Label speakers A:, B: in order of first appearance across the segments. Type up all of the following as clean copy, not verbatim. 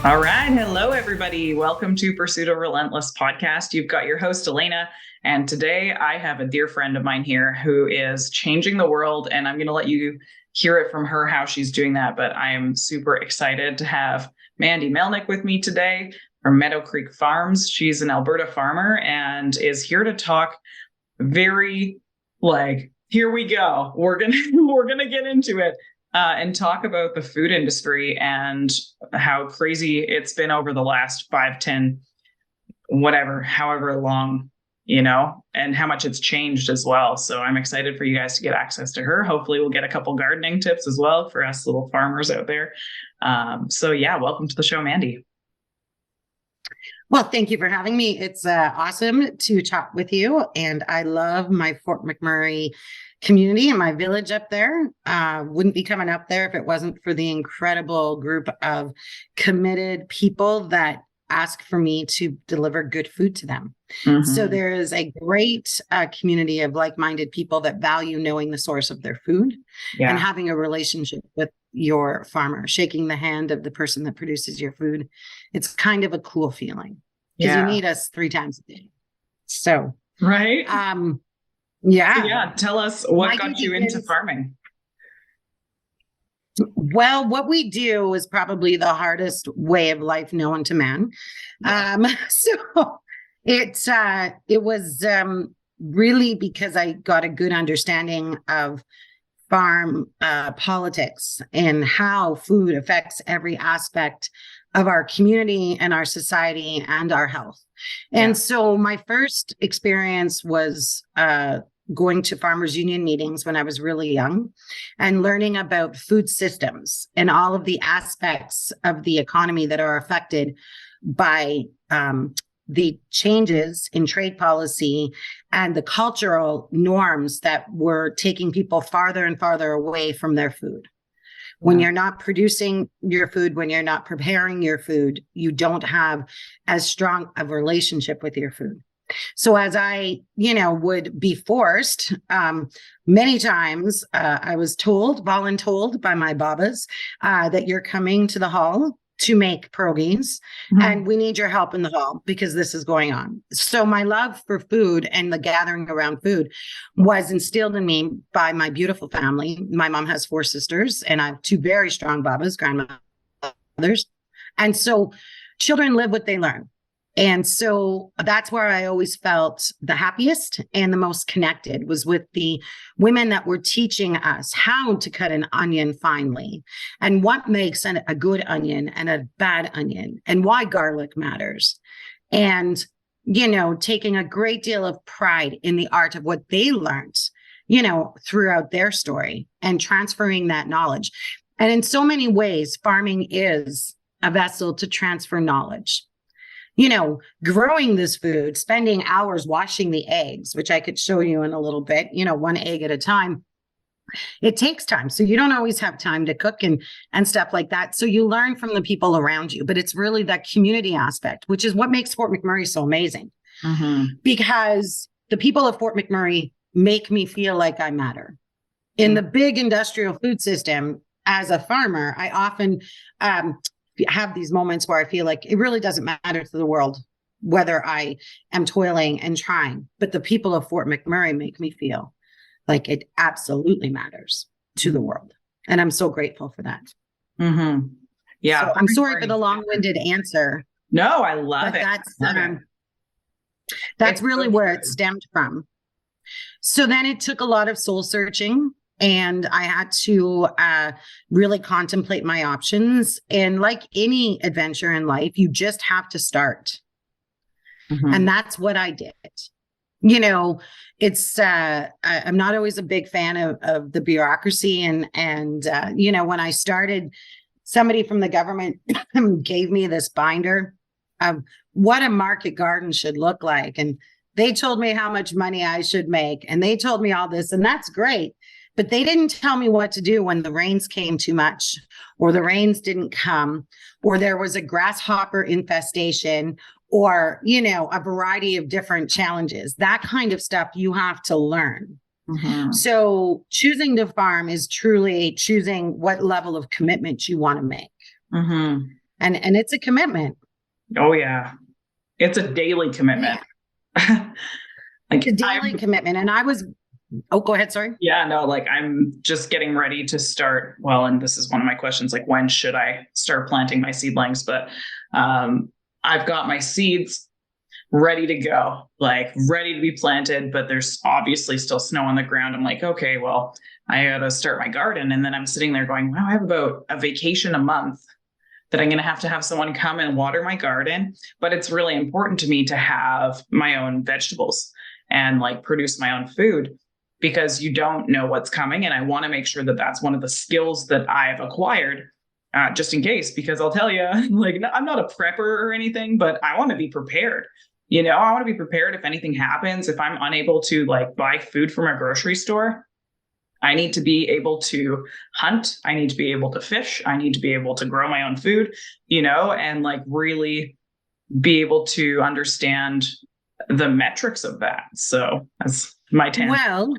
A: All right. Hello, everybody. Welcome to Pursuit of Relentless podcast. You've got your host, Alaina. And today I have a dear friend of mine here who is changing the world. And I'm going to let you hear it from her how she's doing that. But I am super excited to have Mandy Melnyk with me today from Meadow Creek Farms. She's an Alberta farmer and is here to talk very here we go. We're gonna get into it. And talk about the food industry and how crazy it's been over the last 5, 10, however long, and how much it's changed as well. So I'm excited for you guys to get access to her. Hopefully we'll get a couple gardening tips as well for us little farmers out there. Welcome to the show, Mandy.
B: Well, thank you for having me. It's awesome to talk with you. And I love my Fort McMurray community and my village up there. Wouldn't be coming up there if it wasn't for the incredible group of committed people that ask for me to deliver good food to them. Mm-hmm. So there is a great community of like-minded people that value knowing the source of their food and having a relationship with your farmer, shaking the hand of the person that produces your food. It's kind of a cool feeling because you need us 3 times a day. So,
A: right.
B: Yeah.
A: Tell us what got you into farming.
B: Well, what we do is probably the hardest way of life known to man. So it was really because I got a good understanding of farm politics and how food affects every aspect of our community and our society and our health. And so my first experience was going to farmers union meetings when I was really young and learning about food systems and all of the aspects of the economy that are affected by the changes in trade policy and the cultural norms that were taking people farther and farther away from their food. When you're not producing your food, when you're not preparing your food, you don't have as strong of a relationship with your food. So as I, would be forced, many times I was voluntold by my babas that you're coming to the hall to make pierogies, and we need your help in the hall because this is going on. So my love for food and the gathering around food was instilled in me by my beautiful family. My mom has 4 sisters, and I have 2 very strong babas, grandmothers. And so children live what they learn. And so that's where I always felt the happiest and the most connected was with the women that were teaching us how to cut an onion finely and what makes a good onion and a bad onion and why garlic matters. And, taking a great deal of pride in the art of what they learned, throughout their story and transferring that knowledge. And in so many ways, farming is a vessel to transfer knowledge. Growing this food, spending hours washing the eggs, which I could show you in a little bit, 1 egg at a time. It takes time. So you don't always have time to cook and stuff like that. So you learn from the people around you, but it's really that community aspect, which is what makes Fort McMurray so amazing. Because the people of Fort McMurray make me feel like I matter. In the big industrial food system, as a farmer, I often have these moments where I feel like it really doesn't matter to the world whether I am toiling and trying, but the people of Fort McMurray make me feel like it absolutely matters to the world. And I'm so grateful for that. Yeah. So I'm sorry for the long-winded answer.
A: No, I love it.
B: That's really where it stemmed from. So then it took a lot of soul searching. And I had to really contemplate my options. And like any adventure in life, you just have to start. And that's what I did. It's I'm not always a big fan of the bureaucracy. And when I started, somebody from the government gave me this binder of what a market garden should look like. And they told me how much money I should make. And they told me all this. And that's great. But they didn't tell me what to do when the rains came too much, or the rains didn't come, or there was a grasshopper infestation, or, a variety of different challenges. That kind of stuff you have to learn. So choosing to farm is truly choosing what level of commitment you want to make. And it's a commitment.
A: Oh yeah. It's a daily commitment.
B: Yeah.
A: Like
B: It's a daily commitment. And go ahead. Sorry.
A: yeah, no, like I'm just getting ready to start. Well, and this is one of my questions, like when should I start planting my seedlings? But I've got my seeds ready to go, like ready to be planted, but there's obviously still snow on the ground. I'm like, okay, well, I got to start my garden. And then I'm sitting there going, wow, I have about a vacation a month that I'm going to have someone come and water my garden. But it's really important to me to have my own vegetables and like produce my own food because you don't know what's coming. And I want to make sure that that's one of the skills that I've acquired just in case, because I'll tell you, like, I'm not a prepper or anything, but I want to be prepared. You know, I want to be prepared if anything happens, if I'm unable to like buy food from a grocery store. I need to be able to hunt. I need to be able to fish. I need to be able to grow my own food, you know, and like really be able to understand the metrics of that. So that's my 10.
B: Well,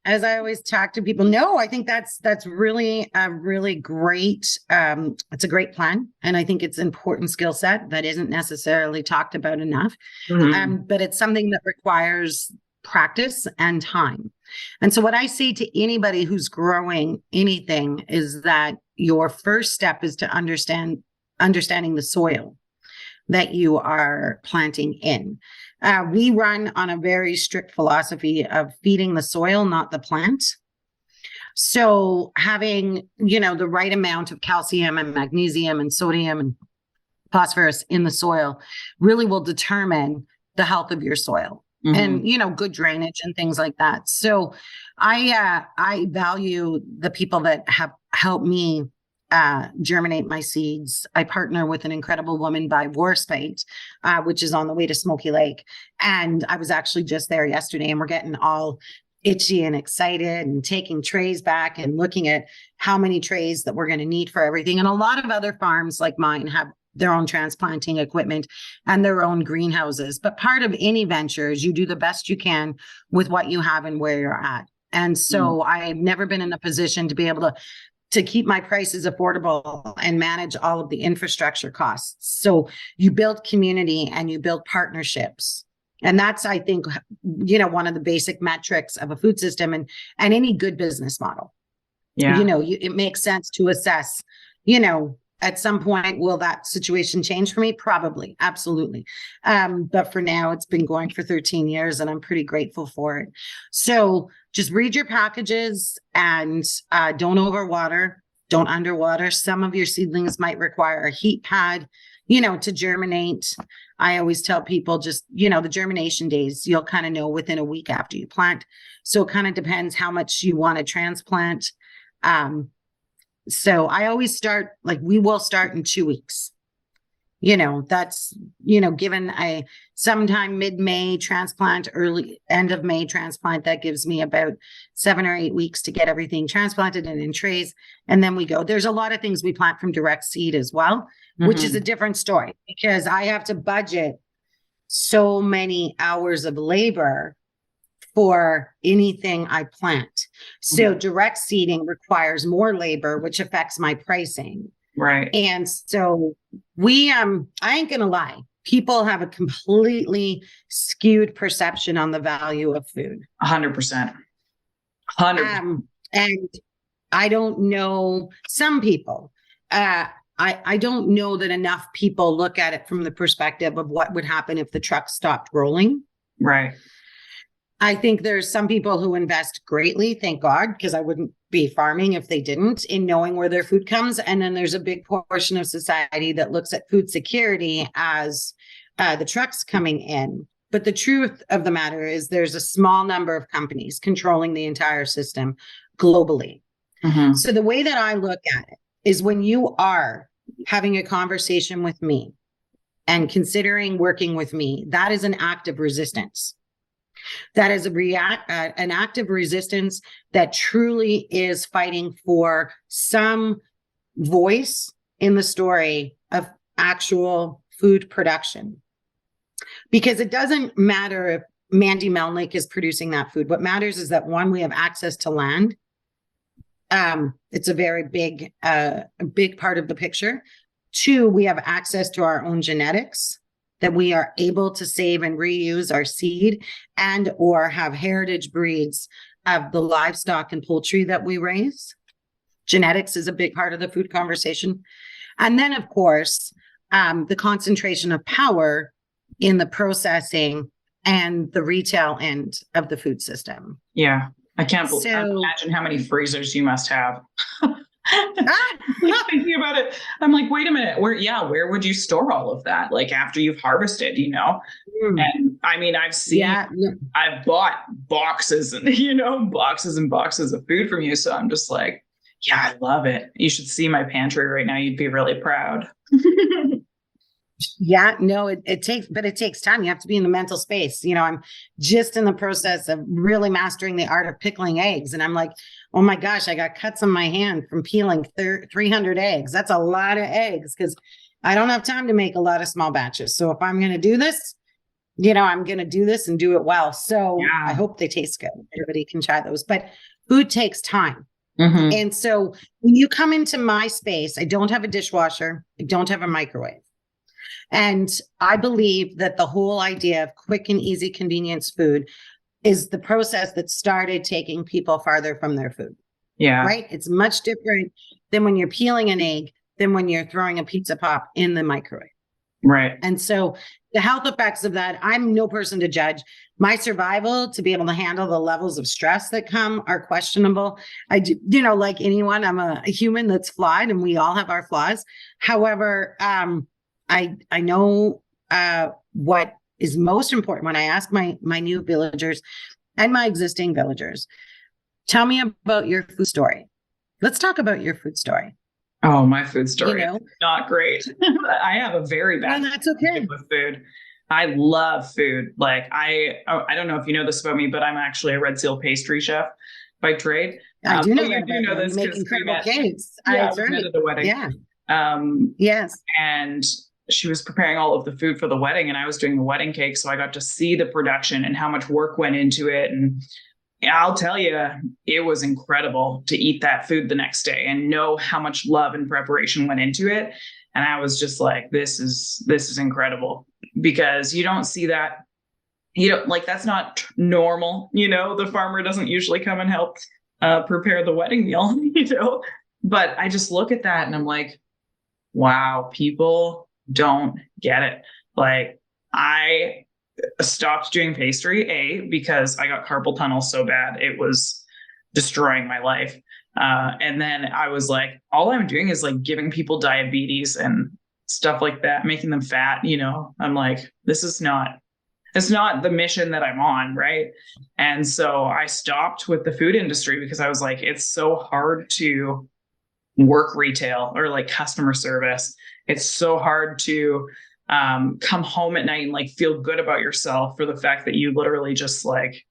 B: as I always talk to people, no, I think that's really a really great, it's a great plan. And I think it's an important skill set that isn't necessarily talked about enough.
A: Mm-hmm.
B: But it's something that requires practice and time. And so what I say to anybody who's growing anything is that your first step is to understanding the soil that you are planting in. We run on a very strict philosophy of feeding the soil, not the plant. So having, the right amount of calcium and magnesium and sodium and phosphorus in the soil really will determine the health of your soil. Mm-hmm. And, good drainage and things like that. So I value the people that have helped me germinate my seeds. I partner with an incredible woman by Warspite, which is on the way to Smoky Lake. And I was actually just there yesterday, and we're getting all itchy and excited and taking trays back and looking at how many trays that we're going to need for everything. And a lot of other farms like mine have their own transplanting equipment and their own greenhouses. But part of any venture is you do the best you can with what you have and where you're at. And so I've never been in a position to be able to keep my prices affordable and manage all of the infrastructure costs. So you build community and you build partnerships. And that's, I think, one of the basic metrics of a food system and any good business model. Yeah. It makes sense to assess, at some point, will that situation change for me? Probably. Absolutely. But for now, it's been going for 13 years and I'm pretty grateful for it. So just read your packages and don't overwater, don't underwater. Some of your seedlings might require a heat pad, to germinate. I always tell people just, the germination days, you'll kind of know within a week after you plant. So it kind of depends how much you want to transplant. So I always start, we will start in 2 weeks. That's, given a sometime mid-May transplant, early end of May transplant, that gives me about 7 or 8 weeks to get everything transplanted and in trays. And then we go. There's a lot of things we plant from direct seed as well, which is a different story because I have to budget so many hours of labor for anything I plant. So direct seeding requires more labor, which affects my pricing.
A: Right.
B: And so I ain't gonna lie, people have a completely skewed perception on the value of food.
A: 100%. 100%.
B: And I don't know some people, I don't know that enough people look at it from the perspective of what would happen if the truck stopped rolling.
A: Right.
B: I think there's some people who invest greatly, thank God, because I wouldn't be farming if they didn't, in knowing where their food comes. And then there's a big portion of society that looks at food security as the trucks coming in. But the truth of the matter is there's a small number of companies controlling the entire system globally. Mm-hmm. So the way that I look at it is when you are having a conversation with me and considering working with me, that is an act of resistance. That is an act of resistance that truly is fighting for some voice in the story of actual food production. Because it doesn't matter if Mandy Melnyk is producing that food. What matters is that, one, we have access to land. It's a very big part of the picture. 2, we have access to our own genetics, that we are able to save and reuse our seed and or have heritage breeds of the livestock and poultry that we raise. Genetics is a big part of the food conversation. And then, of course, the concentration of power in the processing and the retail end of the food system.
A: Yeah. I can't imagine how many freezers you must have. Like thinking about it, I'm like, wait a minute, where would you store all of that? Like after you've harvested, And I mean, I've bought boxes and, boxes and boxes of food from you. So I'm just like, yeah, I love it. You should see my pantry right now. You'd be really proud.
B: Yeah, no, it takes time. You have to be in the mental space. I'm just in the process of really mastering the art of pickling eggs. And I'm like, oh my gosh, I got cuts on my hand from peeling 300 eggs. That's a lot of eggs because I don't have time to make a lot of small batches. So if I'm going to do this, I'm going to do this and do it well. So I hope they taste good. Everybody can try those, but food takes time. Mm-hmm. And so when you come into my space, I don't have a dishwasher. I don't have a microwave. And I believe that the whole idea of quick and easy convenience food is the process that started taking people farther from their food.
A: Yeah.
B: Right? It's much different than when you're peeling an egg, than when you're throwing a pizza pop in the microwave.
A: Right.
B: And so the health effects of that, I'm no person to judge. My survival to be able to handle the levels of stress that come are questionable. I do, like anyone, I'm a human that's flawed and we all have our flaws. However, I know what is most important when I ask my new villagers and my existing villagers, tell me about your food story. Let's talk about your food story.
A: Oh, my food story is not great. I have a very bad relationship with food. I love food. Like I don't know if you know this about me, but I'm actually a Red Seal pastry chef by trade.
B: I do know that.
A: You do know this.
B: You make incredible cakes.
A: Yeah, we met at the wedding.
B: Yeah. Yes.
A: And she was preparing all of the food for the wedding and I was doing the wedding cake. So I got to see the production and how much work went into it. And I'll tell you, it was incredible to eat that food the next day and know how much love and preparation went into it. And I was just like, this is incredible because you don't see that. That's not normal. The farmer doesn't usually come and help prepare the wedding meal, but I just look at that and I'm like, wow, people don't get it. Like I stopped doing pastry, because I got carpal tunnel so bad. It was destroying my life. And then I was like, all I'm doing is like giving people diabetes and stuff like that, making them fat. I'm like, it's not the mission that I'm on. Right. And so I stopped with the food industry because I was like, it's so hard to work retail or like customer service. It's so hard to come home at night and like feel good about yourself for the fact that you literally just like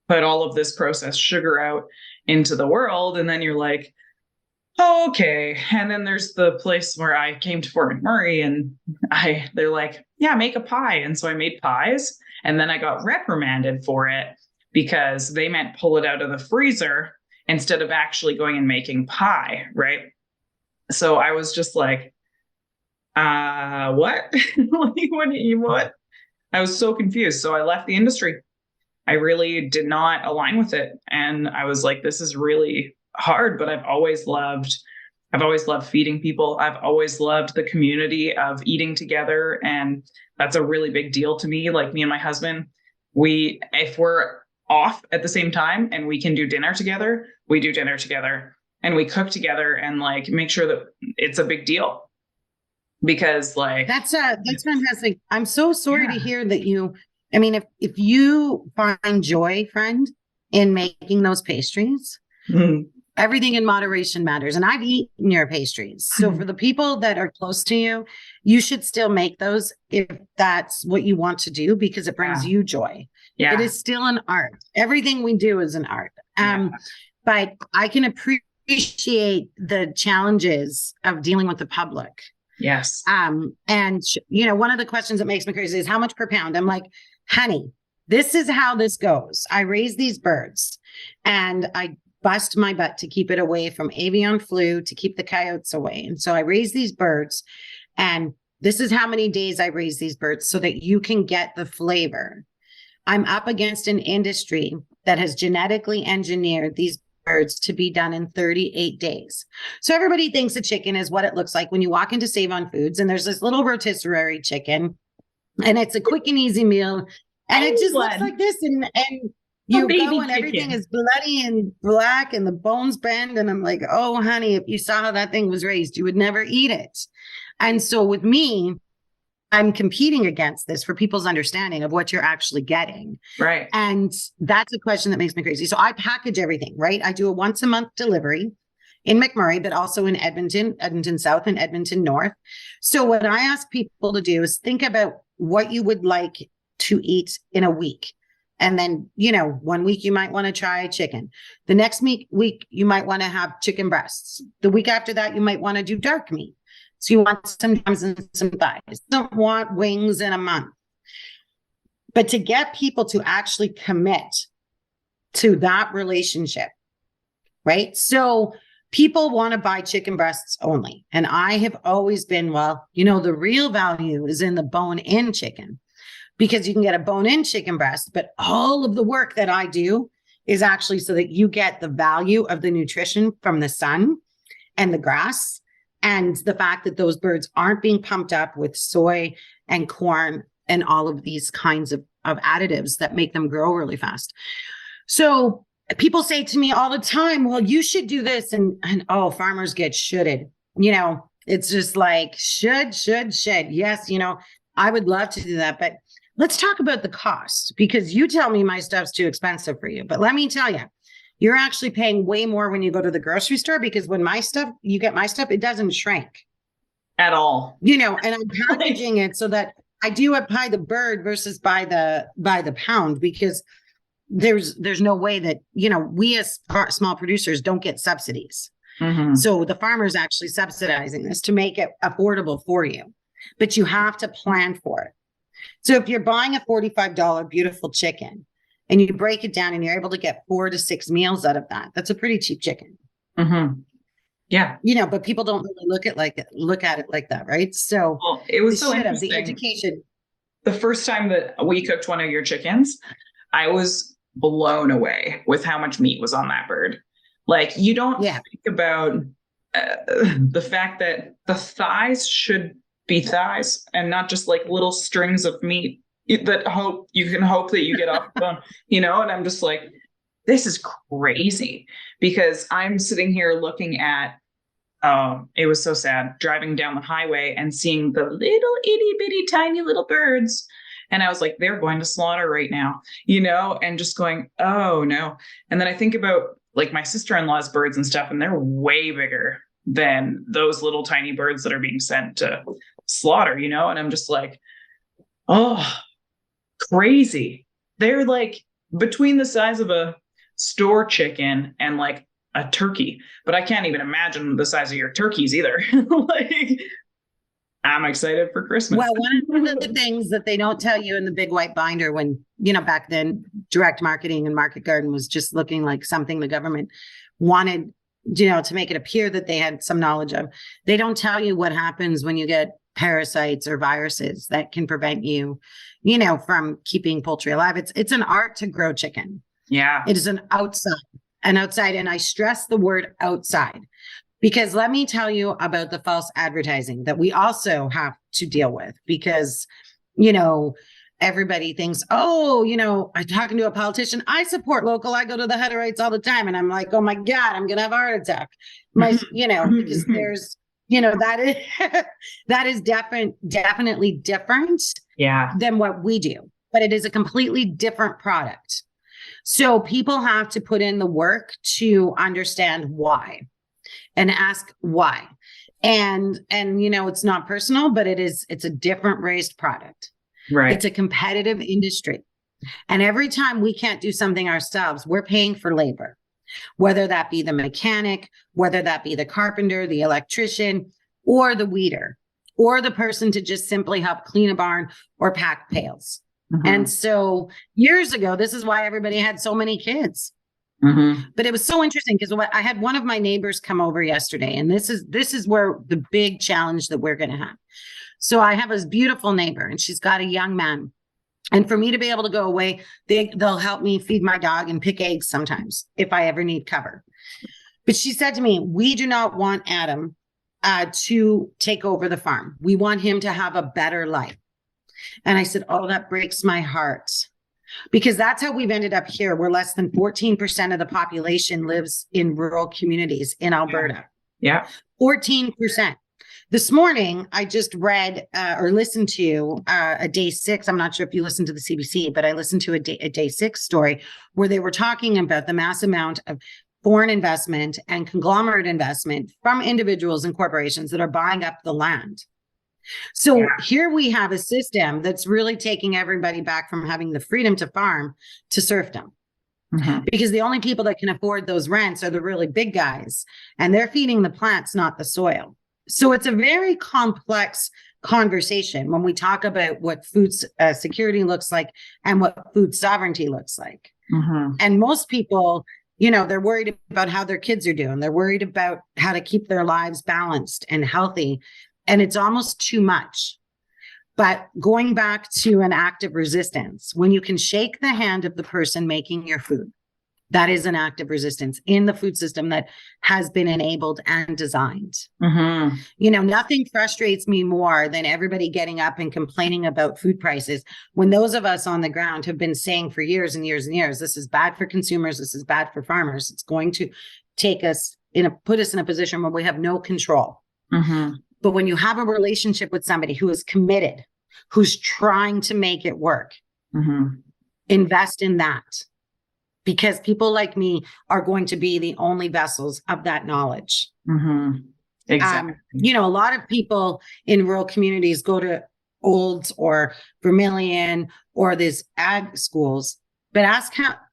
A: put all of this processed sugar out into the world. And then you're like, oh, okay. And then there's the place where I came to Fort McMurray and they're like, yeah, make a pie. And so I made pies and then I got reprimanded for it because they meant pull it out of the freezer instead of actually going and making pie. Right. So I was just like, what? What? I was so confused. So I left the industry. I really did not align with it. And I was like, this is really hard, but I've always loved feeding people. I've always loved the community of eating together. And that's a really big deal to me. Like me and my husband, if we're off at the same time and we can do dinner together, we do dinner together and we cook together and like make sure that it's a big deal. Because like
B: that's fantastic. I'm so sorry to hear that if you find joy, friend, in making those pastries, everything in moderation matters. And I've eaten your pastries. So for the people that are close to you, you should still make those if that's what you want to do, because it brings you joy. Yeah. It is still an art. Everything we do is an art. But I can appreciate the challenges of dealing with the public.
A: Yes.
B: And one of the questions that makes me crazy is how much per pound? I'm like, honey, this is how this goes. I raise these birds and I bust my butt to keep it away from avian flu, to keep the coyotes away. And so I raise these birds, and this is how many days I raise these birds so that you can get the flavor. I'm up against an industry that has genetically engineered these birds to be done in 38 days. So everybody thinks a chicken is what it looks like when you walk into Save On Foods, and there's this little rotisserie chicken, and it's a quick and easy meal, and it just looks like this, and you go and everything is bloody and black and the bones bend, and I'm like, oh honey, if you saw how that thing was raised, you would never eat it. And so with me, I'm competing against this for people's understanding of what you're actually getting.
A: Right.
B: And that's a question that makes me crazy. So I package everything, right? I do a once a month delivery in McMurray, but also in Edmonton South and Edmonton North. So what I ask people to do is think about what you would like to eat in a week. And then, 1 week you might want to try chicken. The next week you might want to have chicken breasts. The week after that, you might want to do dark meat. So you want some hams and some thighs. You don't want wings in a month. But to get people to actually commit to that relationship, right? So people want to buy chicken breasts only. And I have always been, the real value is in the bone-in chicken, because you can get a bone-in chicken breast, but all of the work that I do is actually so that you get the value of the nutrition from the sun and the grass, and the fact that those birds aren't being pumped up with soy and corn and all of these kinds of additives that make them grow really fast. So people say to me all the time, well, you should do this. And farmers get shoulded. It's just like, should. Yes, I would love to do that. But let's talk about the cost, because you tell me my stuff's too expensive for you. But let me tell you, you're actually paying way more when you go to the grocery store, because when you get my stuff, it doesn't shrink
A: at all.
B: And I'm packaging it so that I do it by the bird versus by the pound, because there's no way that, we as small producers don't get subsidies. Mm-hmm. So the farmer's actually subsidizing this to make it affordable for you, but you have to plan for it. So if you're buying a $45 beautiful chicken, and you break it down and you're able to get 4 to 6 meals out of that, that's a pretty cheap chicken.
A: Mm-hmm. Yeah.
B: But people don't really look at it like that, right? So
A: it was so interesting.
B: The education. The
A: first time that we cooked one of your chickens, I was blown away with how much meat was on that bird. Like, you don't think about the fact that the thighs should be thighs and not just like little strings of meat that you can hope that you get off the bone, and I'm just like, this is crazy, because I'm sitting here looking at, it was so sad driving down the highway and seeing the little itty bitty tiny little birds. And I was like, they're going to slaughter right now, and just going, oh no. And then I think about like my sister-in-law's birds and stuff, and they're way bigger than those little tiny birds that are being sent to slaughter, and I'm just like, oh, crazy. They're like between the size of a store chicken and like a turkey, but I can't even imagine the size of your turkeys either. Like, I'm excited for Christmas.
B: Well, one of the things that they don't tell you in the big white binder, when, back then direct marketing and market garden was just looking like something the government wanted, to make it appear that they had some knowledge of. They don't tell you what happens when you get parasites or viruses that can prevent you, from keeping poultry alive. It's an art to grow chicken.
A: Yeah.
B: It is an outside. And I stress the word outside, because let me tell you about the false advertising that we also have to deal with, because, everybody thinks, I'm talking to a politician, I support local, I go to the Hutterites all the time. And I'm like, oh my God, I'm going to have a heart attack. Because there's, that is definitely different than what we do, but it is a completely different product. So people have to put in the work to understand why and ask why. And it's not personal, but it's a different raised product.
A: Right.
B: It's a competitive industry. And every time we can't do something ourselves, we're paying for labor, whether that be the mechanic, whether that be the carpenter, the electrician, or the weeder, or the person to just simply help clean a barn or pack pails. Mm-hmm. And so years ago, this is why everybody had so many kids.
A: Mm-hmm.
B: But it was so interesting because I had one of my neighbors come over yesterday, and this is where the big challenge that we're going to have. So I have this beautiful neighbor, and she's got a young man. And for me to be able to go away, they'll help me feed my dog and pick eggs sometimes if I ever need cover. But she said to me, we do not want Adam to take over the farm. We want him to have a better life. And I said, oh, that breaks my heart. Because that's how we've ended up here. We're less than 14% of the population lives in rural communities in Alberta.
A: Yeah.
B: 14%. This morning, I just read or listened to a day 6. I'm not sure if you listened to the CBC, but I listened to a day 6 story where they were talking about the mass amount of foreign investment and conglomerate investment from individuals and corporations that are buying up the land. So here we have a system that's really taking everybody back from having the freedom to farm to serfdom. Mm-hmm. Because the only people that can afford those rents are the really big guys, and they're feeding the plants, not the soil. So it's a very complex conversation when we talk about what food security looks like and what food sovereignty looks like. Mm-hmm. And most people, they're worried about how their kids are doing. They're worried about how to keep their lives balanced and healthy. And it's almost too much. But going back to an act of resistance, when you can shake the hand of the person making your food, that is an act of resistance in the food system that has been enabled and designed. Mm-hmm. Nothing frustrates me more than everybody getting up and complaining about food prices when those of us on the ground have been saying for years and years and years, this is bad for consumers, this is bad for farmers. It's going to put us in a position where we have no control. Mm-hmm. But when you have a relationship with somebody who is committed, who's trying to make it work, mm-hmm. invest in that. Because people like me are going to be the only vessels of that knowledge. Mm-hmm. Exactly. A lot of people in rural communities go to Olds or Vermilion or these ag schools, but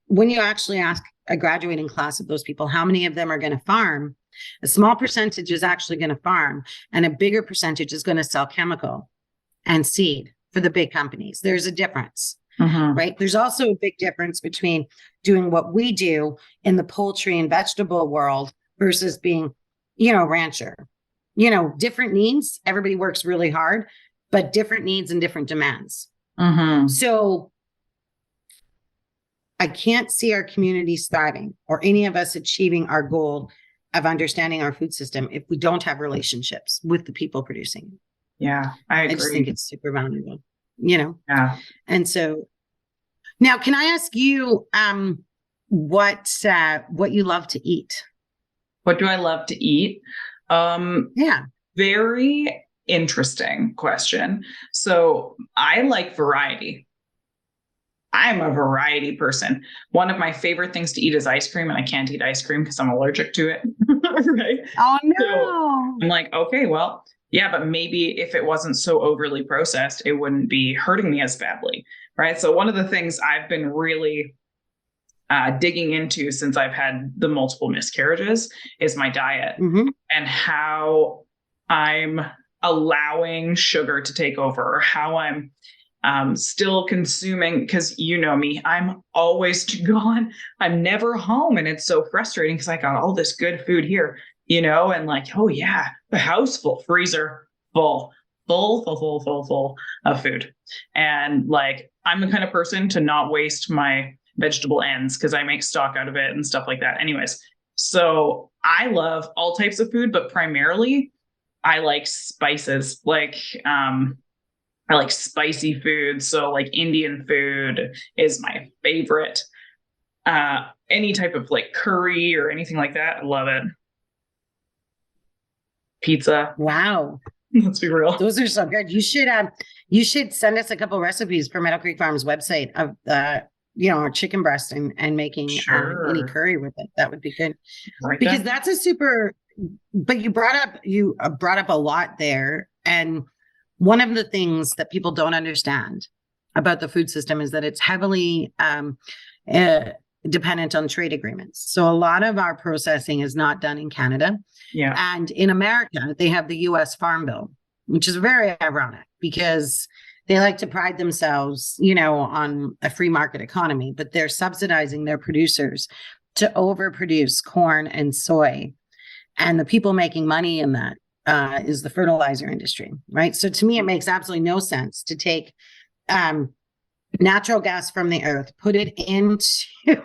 B: when you actually ask a graduating class of those people, how many of them are going to farm? A small percentage is actually going to farm, and a bigger percentage is going to sell chemical and seed for the big companies. There's a difference. Mm-hmm. Right. There's also a big difference between doing what we do in the poultry and vegetable world versus being, rancher. Different needs. Everybody works really hard, but different needs and different demands. Mm-hmm. So I can't see our communities thriving or any of us achieving our goal of understanding our food system if we don't have relationships with the people producing.
A: Yeah, I agree.
B: I just think it's super valuable. Yeah. And so now, can I ask you what you love to eat?
A: What do I love to eat?
B: Yeah.
A: Very interesting question. So I like variety. I'm a variety person. One of my favorite things to eat is ice cream, and I can't eat ice cream because I'm allergic to it. Right?
B: Oh, no.
A: So I'm like, okay, well, yeah, but maybe if it wasn't so overly processed, it wouldn't be hurting me as badly, right? So one of the things I've been really digging into since I've had the multiple miscarriages is my diet, mm-hmm. and how I'm allowing sugar to take over, or how I'm still consuming, because me, I'm always gone. I'm never home. And it's so frustrating because I got all this good food here, and like, oh yeah, the house full, freezer full of food. And like, I'm the kind of person to not waste my vegetable ends because I make stock out of it and stuff like that. Anyways, so I love all types of food, but primarily I like spices. Like, I like spicy food. So like Indian food is my favorite. Any type of like curry or anything like that, I love it. Pizza.
B: Wow.
A: Let's be real.
B: Those are so good. You should send us a couple recipes for Meadow Creek Farms website of our chicken breast and making any curry with it. That would be good. Because that's a super, but you brought up a lot there. And one of the things that people don't understand about the food system is that it's heavily dependent on trade agreements. So a lot of our processing is not done in Canada.
A: Yeah.
B: And in America, they have the US Farm Bill, which is very ironic because they like to pride themselves, on a free market economy, but they're subsidizing their producers to overproduce corn and soy. And the people making money in that is the fertilizer industry, right? So to me, it makes absolutely no sense to take natural gas from the earth, put it into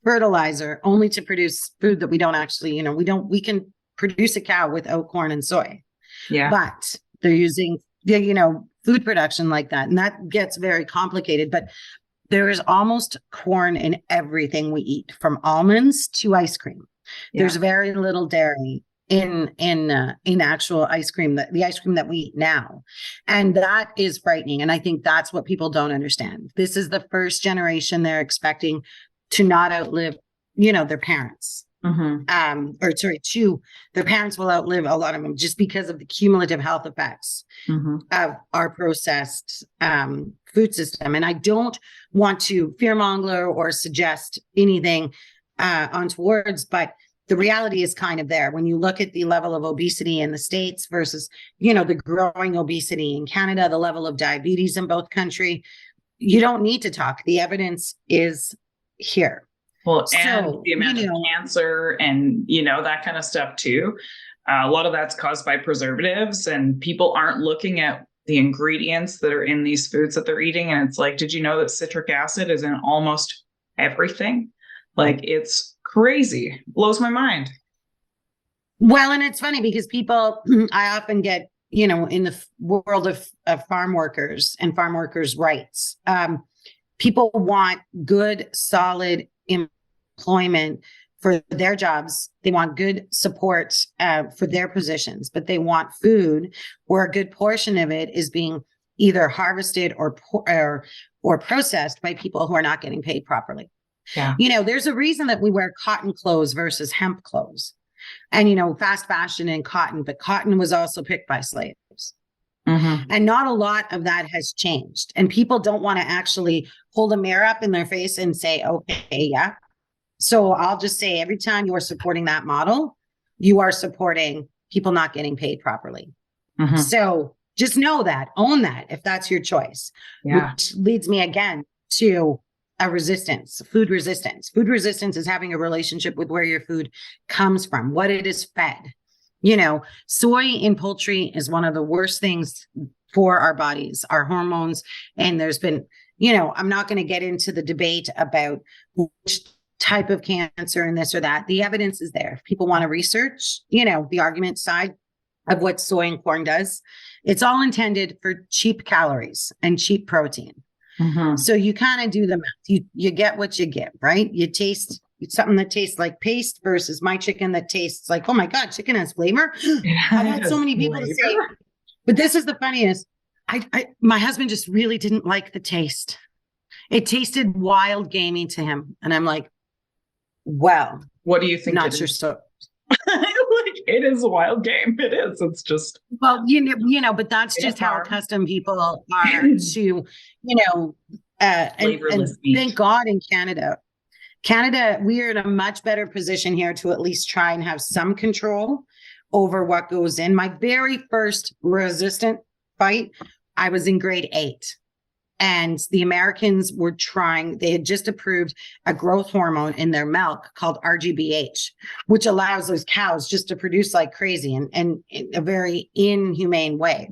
B: fertilizer only to produce food that we don't actually, we can produce a cow without corn and soy.
A: Yeah.
B: But they're using, food production like that. And that gets very complicated. But there is almost corn in everything we eat, from almonds to ice cream. Yeah. There's very little dairy in actual ice cream, the ice cream that we eat now. And that is frightening. And I think that's what people don't understand. This is the first generation they're expecting to not outlive, their parents. Mm-hmm. Their parents will outlive a lot of them just because of the cumulative health effects mm-hmm. of our processed food system. And I don't want to fearmonger or suggest anything untowards, but the reality is kind of there. When you look at the level of obesity in the States versus, the growing obesity in Canada, the level of diabetes in both countries, you don't need to talk. The evidence is here.
A: Well, and the amount of cancer and, that kind of stuff too. A lot of that's caused by preservatives, and people aren't looking at the ingredients that are in these foods that they're eating. And it's like, did you know that citric acid is in almost everything? Like, it's crazy. Blows my mind.
B: Well, and it's funny because I often get, in the world of farm workers and farm workers' rights, people want good, solid employment for their jobs. They want good support for their positions, but they want food where a good portion of it is being either harvested or processed by people who are not getting paid properly. Yeah. There's a reason that we wear cotton clothes versus hemp clothes, and, fast fashion and cotton, but cotton was also picked by slaves. Mm-hmm. And not a lot of that has changed. And people don't want to actually hold a mirror up in their face and say, okay, yeah. So I'll just say, every time you are supporting that model, you are supporting people not getting paid properly. Mm-hmm. So just know that, own that, if that's your choice. Yeah. Which leads me again to food resistance. Food resistance is having a relationship with where your food comes from, what it is fed. Soy in poultry is one of the worst things for our bodies, our hormones. And there's been, I'm not going to get into the debate about which type of cancer and this or that. The evidence is there. If people want to research, the argument side of what soy and corn does, it's all intended for cheap calories and cheap protein. Mm-hmm. So you kind of do the math. You get what you get, right? You taste something that tastes like paste versus my chicken that tastes like, oh my God, chicken has flavor. I've had so many people to say, but this is the funniest. My husband just really didn't like the taste. It tasted wild gamey to him. And I'm like, well,
A: what do you think?
B: Not sure. So
A: it is a wild game. It is. It's just,
B: well, but that's just how accustomed people are to, and thank God in Canada, we are in a much better position here to at least try and have some control over what goes in. My very first resistant fight, I was in grade 8. And the Americans they had just approved a growth hormone in their milk called RGBH, which allows those cows just to produce like crazy and in a very inhumane way.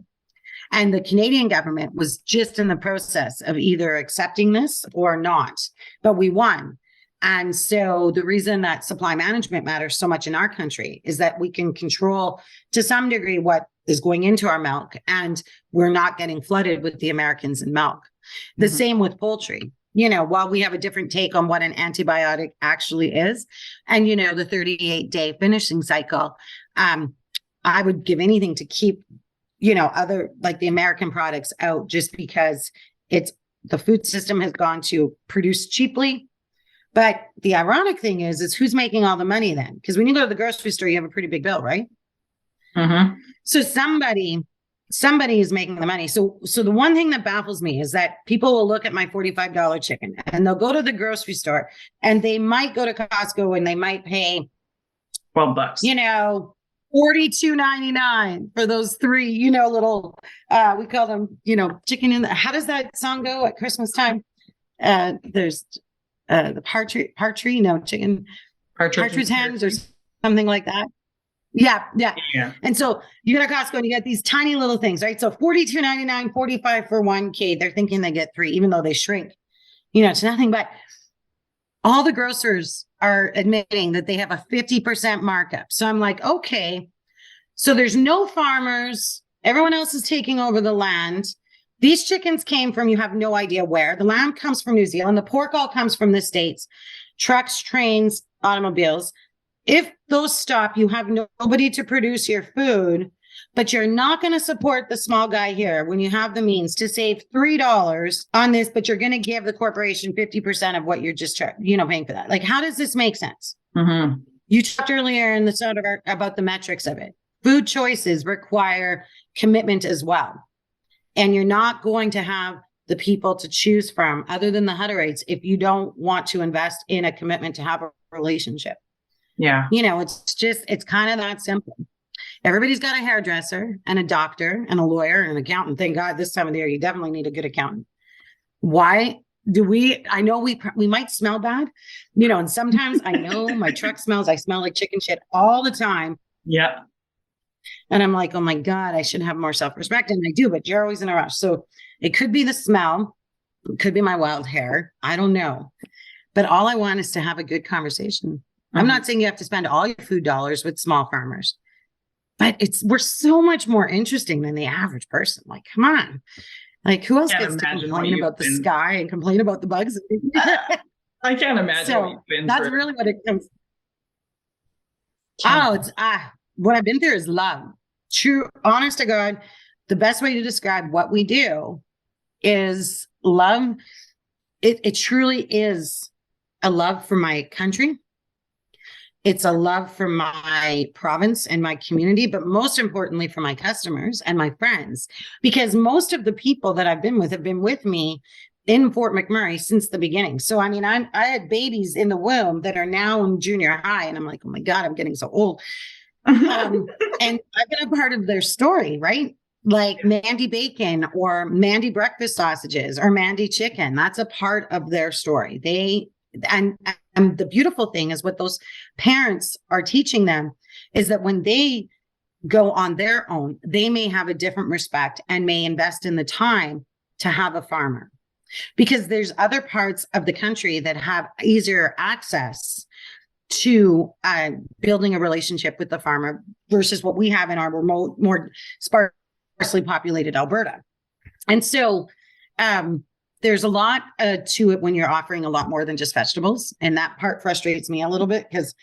B: And the Canadian government was just in the process of either accepting this or not, but we won. And so the reason that supply management matters so much in our country is that we can control to some degree what is going into our milk, and we're not getting flooded with the Americans in milk. The mm-hmm. same with poultry. While we have a different take on what an antibiotic actually is, and, the 38-day finishing cycle, I would give anything to keep, other like the American products out, just because the food system has gone to produce cheaply. But the ironic thing is who's making all the money then? Because when you go to the grocery store, you have a pretty big bill, right? Mm-hmm. So somebody is making the money. So the one thing that baffles me is that people will look at my $45 chicken and they'll go to the grocery store and they might go to Costco and they might pay
A: $12,
B: $42.99 for those 3, little, we call them, chicken in the, how does that song go at Christmas time? There's the partridge, no chicken. partridge hens or something like that. Yeah.
A: Yeah.
B: And so you go to Costco and you get these tiny little things, right? So $42.99, $45 for 1K. They're thinking they get 3, even though they shrink, to nothing. But all the grocers are admitting that they have a 50% markup. So I'm like, okay, so there's no farmers. Everyone else is taking over the land. These chickens came from, you have no idea where. The lamb comes from New Zealand. The pork all comes from the States. Trucks, trains, automobiles. If those stop, you have nobody to produce your food, but you're not going to support the small guy here when you have the means to save $3 on this, but you're going to give the corporation 50% of what you're just paying for that. Like, how does this make sense?
A: Mm-hmm.
B: You talked earlier in the start about the metrics of it. Food choices require commitment as well. And you're not going to have the people to choose from other than the Hutterites if you don't want to invest in a commitment to have a relationship.
A: Yeah.
B: It's kind of that simple. Everybody's got a hairdresser and a doctor and a lawyer and an accountant. Thank God this time of the year, you definitely need a good accountant. Why do I know we might smell bad, and sometimes I know my truck I smell like chicken shit all the time.
A: Yeah.
B: And I'm like, oh my God, I should have more self-respect. And I do, but you're always in a rush. So it could be the smell. It could be my wild hair. I don't know. But all I want is to have a good conversation. Mm-hmm. I'm not saying you have to spend all your food dollars with small farmers, but we're so much more interesting than the average person. Like, come on. Like, who else gets to complain about the sky and complain about the bugs?
A: I can't imagine
B: what you've been through. That's really what it comes. What I've been through is love. True, honest to God, the best way to describe what we do is love. It truly is a love for my country. It's a love for my province and my community, but most importantly for my customers and my friends, because most of the people that I've been with have been with me in Fort McMurray since the beginning. So, I mean, I had babies in the womb that are now in junior high, and I'm like, oh my God, I'm getting so old. And I've been a part of their story, right? Like Mandy Bacon or Mandy Breakfast Sausages or Mandy Chicken. That's a part of their story. And the beautiful thing is what those parents are teaching them is that when they go on their own, they may have a different respect and may invest in the time to have a farmer. Because there's other parts of the country that have easier access to building a relationship with the farmer versus what we have in our remote, more sparsely populated Alberta. And so there's a lot to it when you're offering a lot more than just vegetables. And that part frustrates me a little bit because,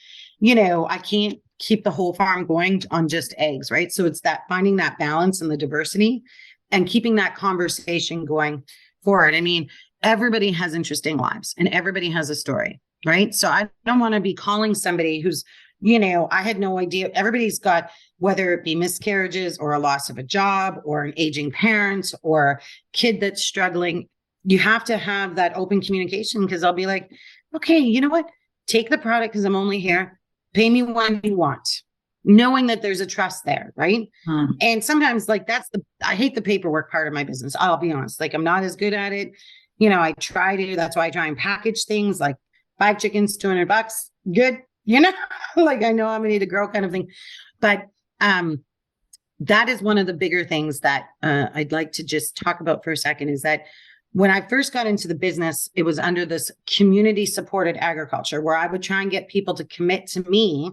B: I can't keep the whole farm going on just eggs, right? So it's that finding that balance and the diversity and keeping that conversation going forward. I mean, everybody has interesting lives and everybody has a story. Right. So I don't want to be calling somebody who's, I had no idea. Everybody's got, whether it be miscarriages or a loss of a job or an aging parent or kid that's struggling. You have to have that open communication because I'll be like, okay, you know what? Take the product because I'm only here. Pay me when you want, knowing that there's a trust there. Right. And sometimes I hate the paperwork part of my business. I'll be honest. Like I'm not as good at it. I try to, that's why I try and package things like 5 chickens, $200, good, like I know I'm gonna need to grow kind of thing. But that is one of the bigger things that I'd like to just talk about for a second is that when I first got into the business, it was under this community supported agriculture where I would try and get people to commit to me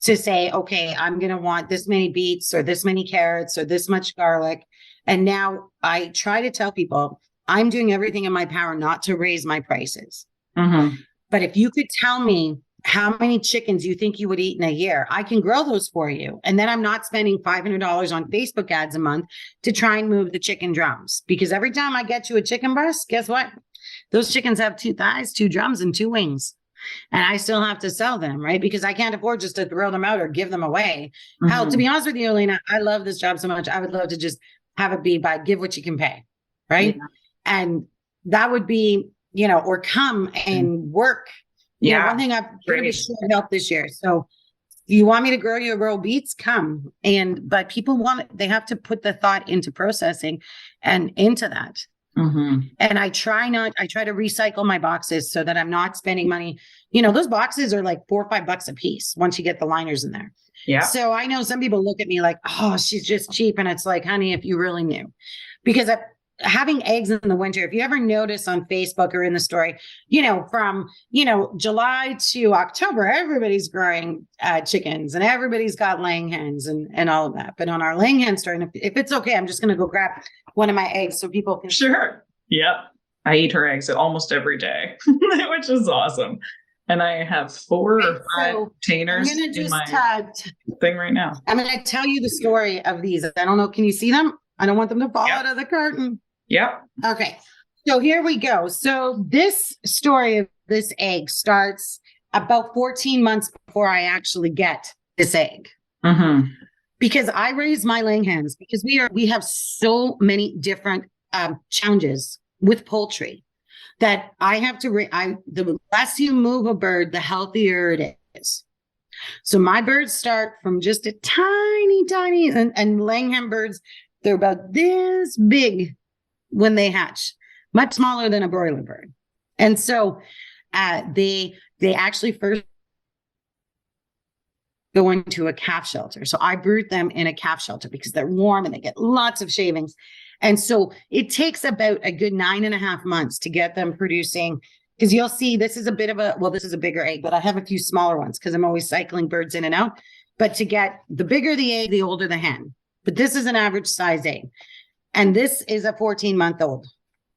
B: to say, okay, I'm going to want this many beets or this many carrots or this much garlic. And now I try to tell people I'm doing everything in my power not to raise my prices. Mm-hmm. But if you could tell me how many chickens you think you would eat in a year, I can grow those for you. And then I'm not spending $500 on Facebook ads a month to try and move the chicken drums. Because every time I get you a chicken breast, guess what? Those chickens have 2 thighs, 2 drums, and 2 wings. And I still have to sell them, right? Because I can't afford just to throw them out or give them away. Mm-hmm. Hell, to be honest with you, Alaina, I love this job so much. I would love to just have it be by give what you can pay, right? Yeah. And that would be, or come and work. Yeah. One thing I'm going to be short help this year. So if you want me to grow your row beets, come. But people they have to put the thought into processing and into that.
A: Mm-hmm.
B: And I try to recycle my boxes so that I'm not spending money. You know, those boxes are like $4 or $5 a piece once you get the liners in there.
A: Yeah.
B: So I know some people look at me like, oh, she's just cheap. And it's like, honey, if you really knew, because having eggs in the winter, if you ever notice on Facebook or in the story, you know, from, you know, July to October, everybody's growing chickens and everybody's got laying hens and all of that. But on our laying hen story, and if it's okay, I'm just going to go grab one of my eggs so people can.
A: Sure. Yep. I eat her eggs almost every day, which is awesome. And I have 4 or 5 containers in my thing right now.
B: I'm going to tell you the story of these. I don't know. Can you see them? I don't want them to fall out of the curtain.
A: Yep.
B: Okay. So here we go. So this story of this egg starts about 14 months before I actually get this egg.
A: Mm-hmm.
B: Because I raise my laying hens because we have so many different challenges with poultry that I have to, the less you move a bird, the healthier it is. So my birds start from just a tiny, and laying hen birds, they're about this big when they hatch, much smaller than a broiler bird. And so they actually first go into a calf shelter. So I brood them in a calf shelter because they're warm and they get lots of shavings. And so it takes about a good 9.5 months to get them producing, because you'll see this is a bit of this is a bigger egg, but I have a few smaller ones because I'm always cycling birds in and out. But to get the bigger the egg, the older the hen. But this is an average size egg. And this is a 14-month-old,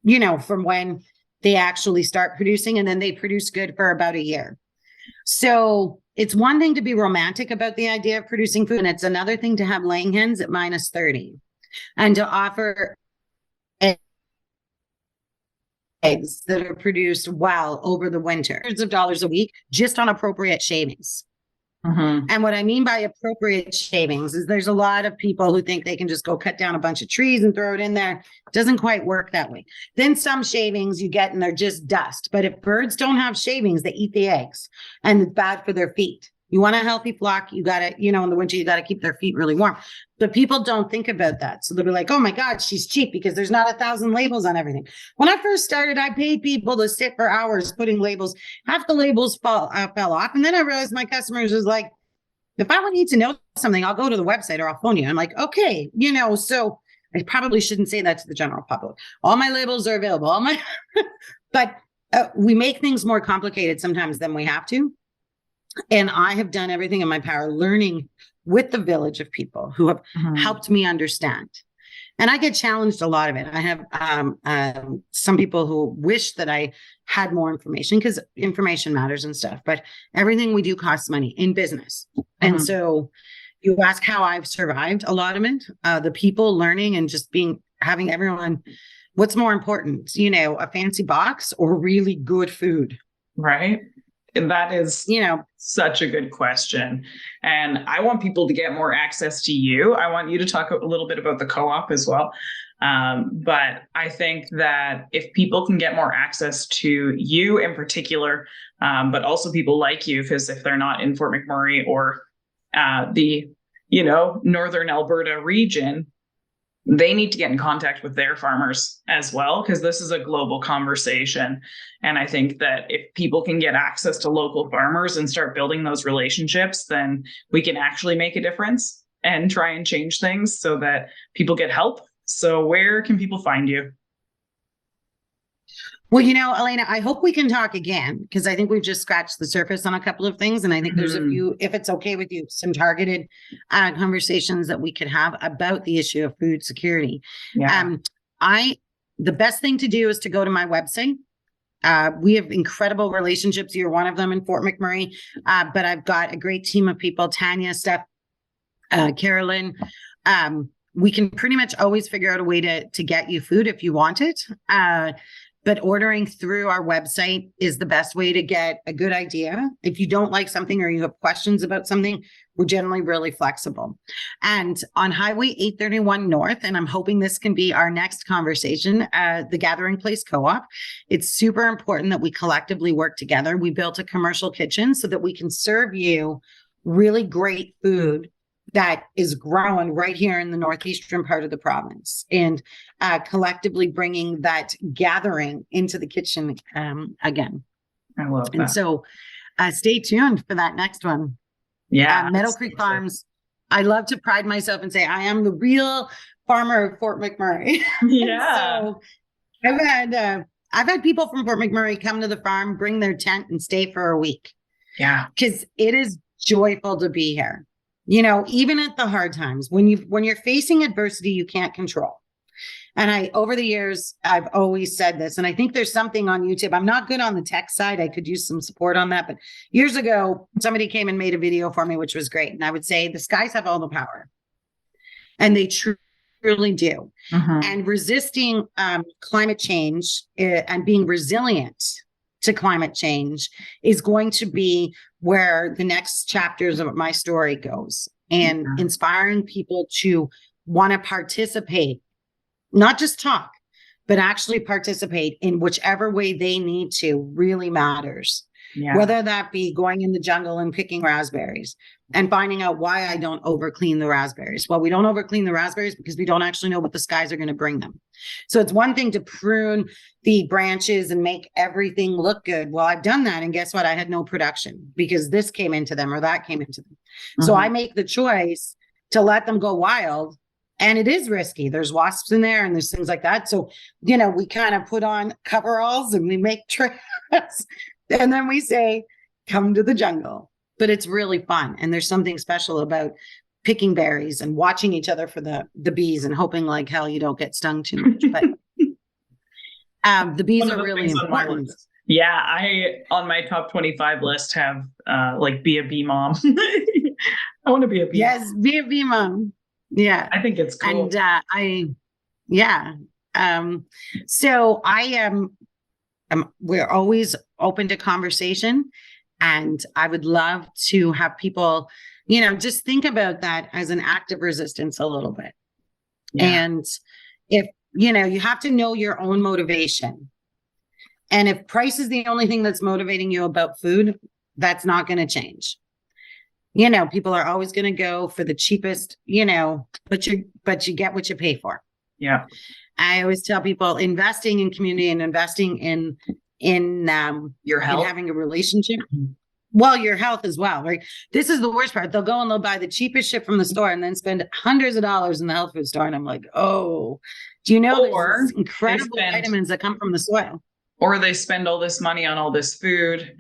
B: you know, from when they actually start producing, and then they produce good for about a year. So it's one thing to be romantic about the idea of producing food, and it's another thing to have laying hens at -30 and to offer eggs that are produced well over the winter, hundreds of dollars a week just on appropriate shavings. Mm-hmm. And what I mean by appropriate shavings is there's a lot of people who think they can just go cut down a bunch of trees and throw it in there. It doesn't quite work that way. Then some shavings you get and they're just dust. But if birds don't have shavings, they eat the eggs, and it's bad for their feet. You want a healthy flock, you got to, you know, in the winter, you got to keep their feet really warm. But people don't think about that. So they'll be like, oh my God, she's cheap because there's not 1,000 labels on everything. When I first started, I paid people to sit for hours putting labels. Half the labels fell off. And then I realized my customers was like, if I would need to know something, I'll go to the website or I'll phone you. I'm like, okay, you know, so I probably shouldn't say that to the general public. All my labels are available. But we make things more complicated sometimes than we have to. And I have done everything in my power, learning with the village of people who have helped me understand. And I get challenged a lot of it. I have some people who wish that I had more information because information matters and stuff. But everything we do costs money in business. And so you ask how I've survived a lot of it, the people learning and just having everyone, what's more important, you know, a fancy box or really good food?
A: Right. And that is,
B: you know,
A: such a good question. And I want people to get more access to you. I want you to talk a little bit about the co-op as well. But I think that if people can get more access to you in particular, but also people like you, because if they're not in Fort McMurray or the, you know, Northern Alberta region, they need to get in contact with their farmers as well, because this is a global conversation. And I think that if people can get access to local farmers and start building those relationships, then we can actually make a difference and try and change things so that people get help. So where can people find you?
B: Well, you know, Alaina, I hope we can talk again, because I think we've just scratched the surface on a couple of things. And I think there's a few, if it's okay with you, some targeted conversations that we could have about the issue of food security. Yeah. The best thing to do is to go to my website. We have incredible relationships. You're one of them in Fort McMurray. But I've got a great team of people, Tanya, Steph, Carolyn. We can pretty much always figure out a way to get you food if you want it. But ordering through our website is the best way to get a good idea. If you don't like something or you have questions about something, we're generally really flexible. And on Highway 831 North, and I'm hoping this can be our next conversation, the Gathering Place Co-op, it's super important that we collectively work together. We built a commercial kitchen so that we can serve you really great food that is growing right here in the northeastern part of the province, and collectively bringing that gathering into the kitchen again.
A: I love
B: And
A: that.
B: so stay tuned for that next one.
A: Yeah.
B: Meadow Creek Farms. I love to pride myself and say I am the real farmer of Fort McMurray.
A: Yeah.
B: So I've had people from Fort McMurray come to the farm, bring their tent, and stay for a week.
A: Yeah.
B: Because it is joyful to be here. You know, even at the hard times, when you're facing adversity you can't control. And over the years, I've always said this, and I think there's something on YouTube. I'm not good on the tech side. I could use some support on that. But years ago, somebody came and made a video for me, which was great. And I would say the skies have all the power. And they truly do.
A: Mm-hmm.
B: And resisting climate change and being resilient to climate change is going to be where the next chapters of my story goes, and inspiring people to want to participate, not just talk, but actually participate in whichever way they need to really matters. Yeah. Whether that be going in the jungle and picking raspberries and finding out why I don't overclean the raspberries. Well, we don't overclean the raspberries because we don't actually know what the skies are going to bring them. So it's one thing to prune the branches and make everything look good. Well, I've done that. And guess what? I had no production because this came into them or that came into them. Mm-hmm. So I make the choice to let them go wild. And it is risky. There's wasps in there and there's things like that. So, you know, we kind of put on coveralls and we make trails. And then we say, come to the jungle. But it's really fun. And there's something special about picking berries and watching each other for the bees and hoping like hell you don't get stung too much. But the bees are really important.
A: Yeah, I, on my top 25 list, have like be a bee mom. I want to be a bee.
B: Yes, be a bee mom. Yeah.
A: I think it's cool.
B: And so I am, we're always open to conversation, and I would love to have people, you know, just think about that as an act of resistance a little bit. Yeah. And if, you know, you have to know your own motivation. And if price is the only thing that's motivating you about food, that's not going to change. You know, people are always going to go for the cheapest, you know, but you get what you pay for. Yeah. I always tell people investing in community and investing in your health, in having a relationship. Well, your health as well, right? This is the worst part. They'll go and they'll buy the cheapest shit from the store and then spend hundreds of dollars in the health food store. And I'm like, oh, do you know there's incredible vitamins that come from the soil?
A: Or they spend all this money on all this food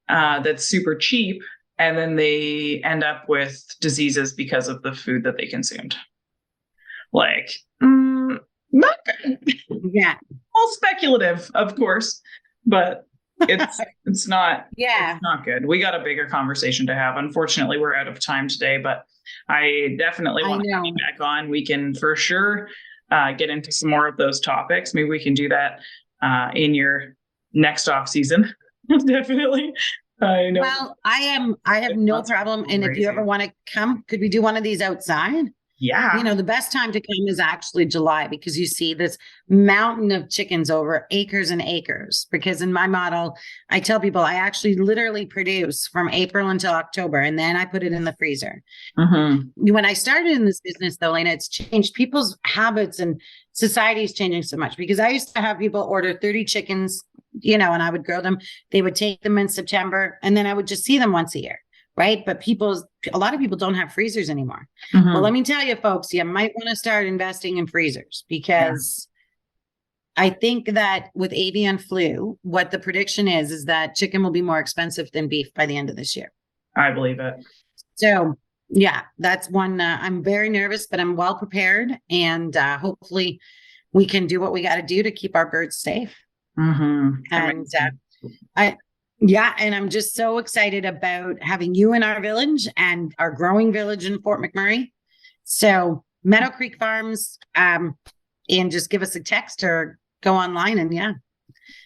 A: that's super cheap, and then they end up with diseases because of the food that they consumed. Like, not good.
B: Yeah.
A: All speculative, of course, but it's not, it's not good. We got a bigger conversation to have. Unfortunately, we're out of time today, but I definitely want to have you back on. We can for sure get into some more of those topics. Maybe we can do that in your next off season. Definitely. I know.
B: Well, I have no problem. And if you ever want to come, could we do one of these outside?
A: Yeah.
B: You know, the best time to come is actually July, because you see this mountain of chickens over acres and acres. Because in my model, I tell people I actually literally produce from April until October, and then I put it in the freezer. Mm-hmm. When I started in this business, though, Alaina, it's changed. People's habits and society is changing so much, because I used to have people order 30 chickens, you know, and I would grow them. They would take them in September, and then I would just see them once a year. Right. But a lot of people don't have freezers anymore. Mm-hmm. Well, let me tell you, folks, you might want to start investing in freezers, because I think that with avian flu, what the prediction is that chicken will be more expensive than beef by the end of this year.
A: I believe it.
B: So, yeah, that's one. I'm very nervous, but I'm well prepared. And hopefully we can do what we got to do to keep our birds safe. Mm-hmm. And and I'm just so excited about having you in our village and our growing village in Fort McMurray. So Meadow Creek Farms, and just give us a text or go online, and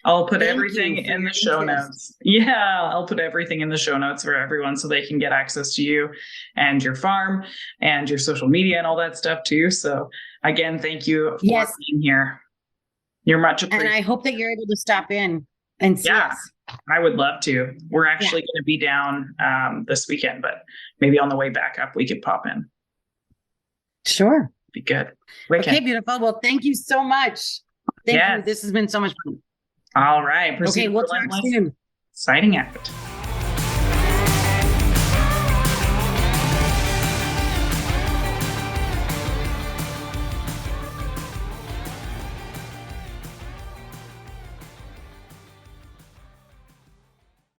A: I'll put everything in the show notes. Yeah, I'll put everything in the show notes for everyone so they can get access to you and your farm and your social media and all that stuff too. So again, thank you for being here. You're much appreciated.
B: And I hope that you're able to stop in and see us.
A: I would love to. We're actually going to be down this weekend, but maybe on the way back up, we could pop in.
B: Sure.
A: Be good. Wicked.
B: Okay, beautiful. Well, thank you so much. Thank you. This has been so much fun.
A: All right.
B: Okay, we'll talk soon.
A: Signing out.